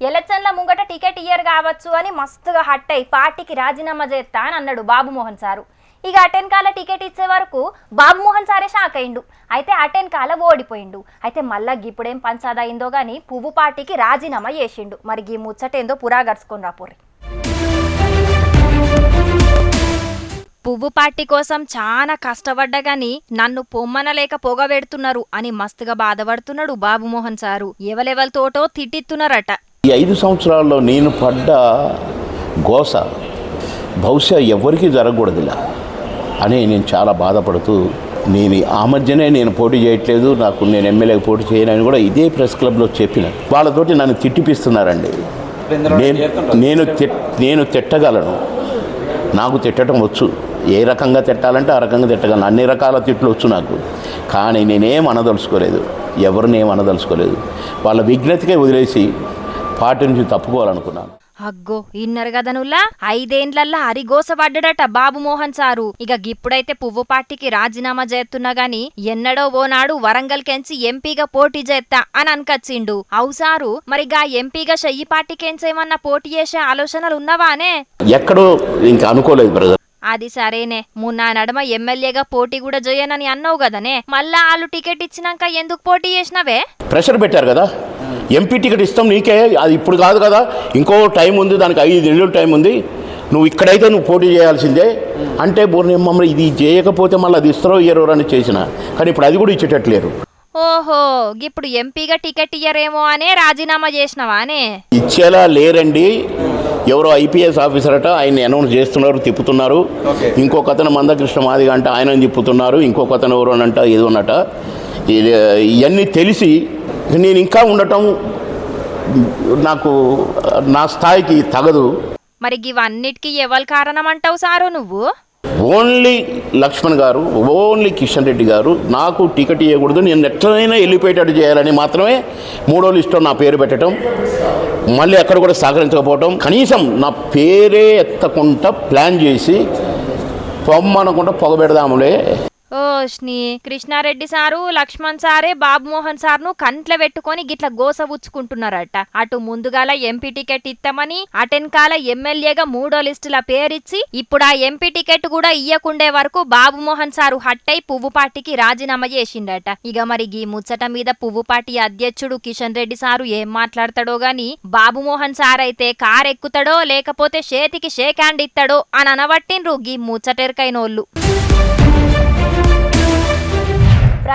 ఎలక్షన్ల ముంగట టికెట్ ఇయ్యరు కావచ్చు అని మస్తుగా హట్ అయి పార్టీకి రాజీనామా చేస్తా అని అన్నాడు బాబుమోహన్ సారు. ఇక అటెన్కాల టికెట్ ఇచ్చే వరకు బాబుమోహన్ సారే షాక్ అయిండు. అయితే అటెన్కాల ఓడిపోయిండు. అయితే మళ్ళా ఇప్పుడేం పంచాదా అయిందో గానీ పువ్వు పార్టీకి రాజీనామా చేసిండు. మరి ఈ ముచ్చటేందో పురాగర్చుకొని రాపోర్రి. పువ్వు పార్టీ కోసం చాలా కష్టపడ్డా గాని నన్ను పొమ్మనలేక పొగబెడుతున్నారు అని మస్తుగా బాధపడుతున్నాడు బాబుమోహన్ సారు. ఎవలెవలతోటో తిట్టిస్తున్నారట. ఈ 5 సంవత్సరాల్లో నేను పడ్డ గోస బహుశా ఎవరికి జరగకూడదులా అని నేను చాలా బాధపడుతూ ఆ మధ్యనే నేను పోటీ చేయట్లేదు, నేను ఎమ్మెల్యేకి పోటీ చేయనని కూడా ఇదే ప్రెస్ క్లబ్లో చెప్పిన. వాళ్ళతోటి నన్ను తిట్టిపిస్తున్నారండి. నేను తిట్టగలను, నాకు తిట్టడం వచ్చు. ఏ రకంగా తిట్టాలంటే ఆ రకంగా తిట్టగలను. అన్ని రకాల తిట్లు వచ్చు నాకు. కానీ నేనేం అనదలుచుకోలేదు, ఎవరినేం అనదలుచుకోలేదు. వాళ్ళ విజ్ఞతకే వదిలేసి పార్టీ నుంచి తప్పుకోవాలనుకున్నాను. అగ్గో ఇన్నరు కదా నుల్లా 5 ఏండ్లల్లా అరిగోసపడ్డాడట బాబుమోహన్ సారు. ఇక గిప్పుడైతే పువ్వు పార్టీకి రాజీనామా చేస్తున్నా గాని ఎన్నడో ఓనాడు వరంగల్ కెంచి ఎంపీగా పోటీ చేస్తా అని అనకచ్చిండు. అవుసారు మరిగా ఎంపీగా షెయ్యి పార్టీకేంచేమన్నా పోటీ చేసే ఆలోచనలు ఉన్నవానే? ఎక్కడో ఇంకా అనుకోలేదు బ్రదర్. అది సరేనే, మొన్న నడమ ఎమ్మెల్యేగా పోటీ కూడా చేయనని అన్నావు కదనే, మళ్ళా వాళ్ళు టికెట్ ఇచ్చినాక ఎందుకు పోటీ చేసినవే? ప్రెషర్ పెట్టారు కదా, ఎంపీ టికెట్ ఇస్తాం నీకే, అది ఇప్పుడు కాదు కదా, ఇంకో టైం ఉంది, దానికి 5 నెలలు టైం ఉంది, నువ్వు ఇక్కడైతే నువ్వు పోటీ చేయాల్సిందే అంటే మమ్మల్ని ఇది చేయకపోతే మళ్ళీ అది ఇస్తారో ఇయ్యరో అని చేసిన. కానీ ఇప్పుడు అది కూడా ఇచ్చేటట్లేరు. ఓహో, ఇప్పుడు ఎంపీగా టికెట్ ఇయ్యరేమో అనే రాజీనామా చేసినవానే? ఇచ్చేలా లేరండి. ఎవరో ఐపీఎస్ ఆఫీసర్ అట, ఆయన్ని అనౌన్స్ చేస్తున్నారు, తిప్పుతున్నారు. ఇంకొక అతను మందకృష్ణ మాదిగ అంటే ఆయన తిప్పుతున్నారు. ఇంకొక అతను ఎవరు అనంట ఏదో అన్నట. ఇవన్నీ తెలిసి నేను ఇంకా ఉండటం నాకు నా స్థాయికి తగదు. మరి ఇవన్నిటికీ ఎవరు కారణం అంటావు సారు నువ్వు? ఓన్లీ లక్ష్మణ్ గారు, ఓన్లీ కిషన్ రెడ్డి గారు నాకు టికెట్ ఇవ్వకూడదు, నేను ఎట్లనైనా వెళ్ళిపోయేటట్టు చేయాలని మాత్రమే 3వ లిస్టులో నా పేరు పెట్టడం, మళ్ళీ అక్కడ కూడా సహకరించకపోవటం, కనీసం నా పేరే ఎత్తకుండా ప్లాన్ చేసి పొమ్మనకుండా పొగబెడదాములే. ఓష్ని కృష్ణారెడ్డి సారు, లక్ష్మణ్ సారే బాబుమోహన్ సార్ను కంట్ల పెట్టుకొని గిట్ల గోసవుచ్చుకుంటున్నారట. అటు ముందుగాల ఎంపీ టికెట్ ఇస్తామని అటెన్కాల ఎమ్మెల్యేగా 3వ లిస్టుల పేరిచ్చి ఇప్పుడు ఆ ఎంపీ టికెట్ కూడా ఇయ్యకుండే వరకు బాబుమోహన్ సారు హట్టై పువ్వు పార్టీకి రాజీనామా చేసిండట. ఇక మరి ఈ ముచ్చట మీద పువ్వు పార్టీ అధ్యక్షుడు కిషన్ రెడ్డి సారు ఏం మాట్లాడతాడో గాని బాబుమోహన్ సార్ అయితే కారెక్కుతాడో లేకపోతే చేతికి షేక్ హ్యాండ్ ఇస్తాడో అని అనబట్టిండ్రు గీ ముచ్చటెరకైనోళ్ళు.